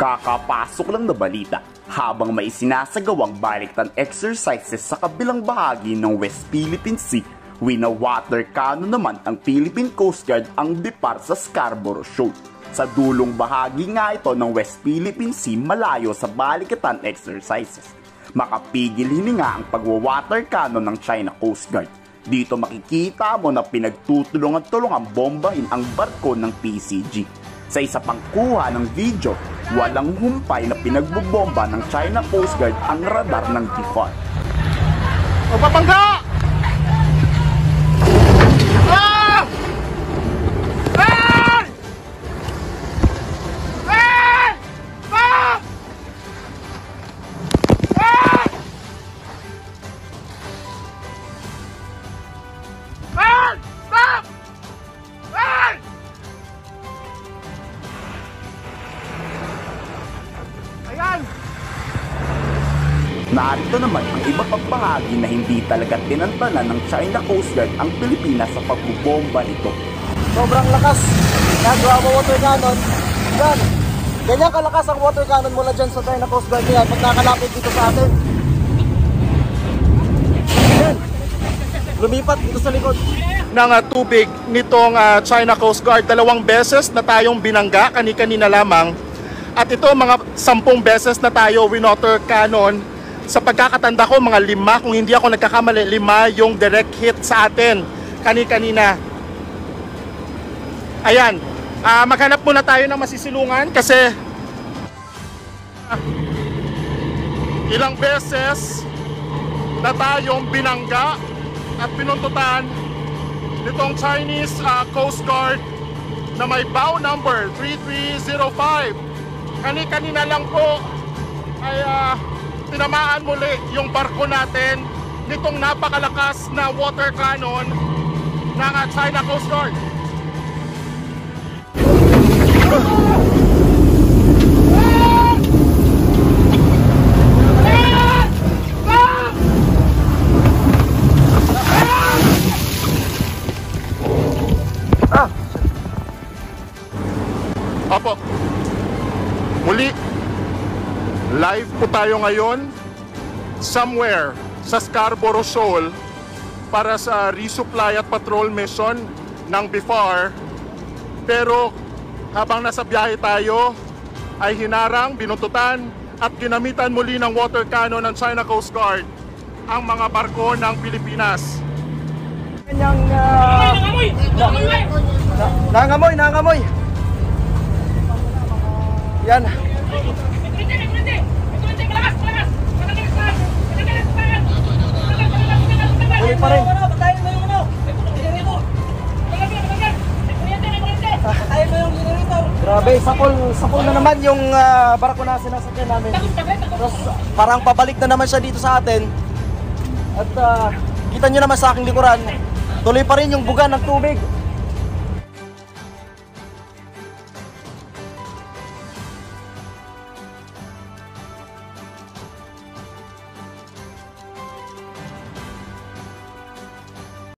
Kakapasok lang na balita habang may sinasagawang baliktan exercises sa kabilang bahagi ng West Philippine Sea, wina-water cannon naman ang Philippine Coast Guard ang depar sa Scarborough Shoal. Sa dulong bahagi nga ito ng West Philippine Sea malayo sa balikatan exercises. Makapigil hininga ang pagwa-water cannon ng China Coast Guard. Dito makikita mo na pinagtutulungan-tulungang bombahin ang barko ng PCG. Sa isa pang kuha ng video, walang humpay na pinagbobomba ng China Coast Guard ang radar ng DFAR. Pabangga! Ah! Ah! Ah! Ah! Ah! Ah! Stop! Ah! Ayan! Narito naman ang iba pang bahagi na hindi talaga tinantanan ng China Coast Guard ang Pilipinas sa pagbubomba nito. Sobrang lakas. Nagawa mo water cannon. Yan. Ganyan kalakas ang water cannon mula dyan sa China Coast Guard yan pag nakalapit dito sa atin. Yan. Lumipat dito sa likod ng tubig nitong China Coast Guard. 2 beses na tayong binangga kani-kanina lamang. At ito mga 10 beses na tayo winoter cannon. Sa pagkakatanda ko mga 5, kung hindi ako nagkakamali 5 yung direct hit sa atin kani-kanina. Ayan, maghanap muna tayo ng masisilungan kasi ilang beses na tayong binangga at pinuntutan nitong Chinese Coast Guard na may bow number 3305. Kani-kanina lang po ay tinamaan muli yung barko natin nitong napakalakas na water cannon ng China Coast Guard. Opo. Muli, live po tayo ngayon somewhere sa Scarborough Shoal para sa resupply at patrol mission ng BFAR. Pero habang nasa biyahe tayo ay hinarang, binuntutan at ginamitan muli ng water cannon ng China Coast Guard ang mga barko ng Pilipinas. Kanyang nangangamoy. Yan. Huli pa rin. Grabe, sapol na naman yung barko na sinasakyan namin. Tapos parang pabalik na naman siya dito sa atin. At kita nyo naman sa aking likuran, tuloy pa rin yung buga ng tubig.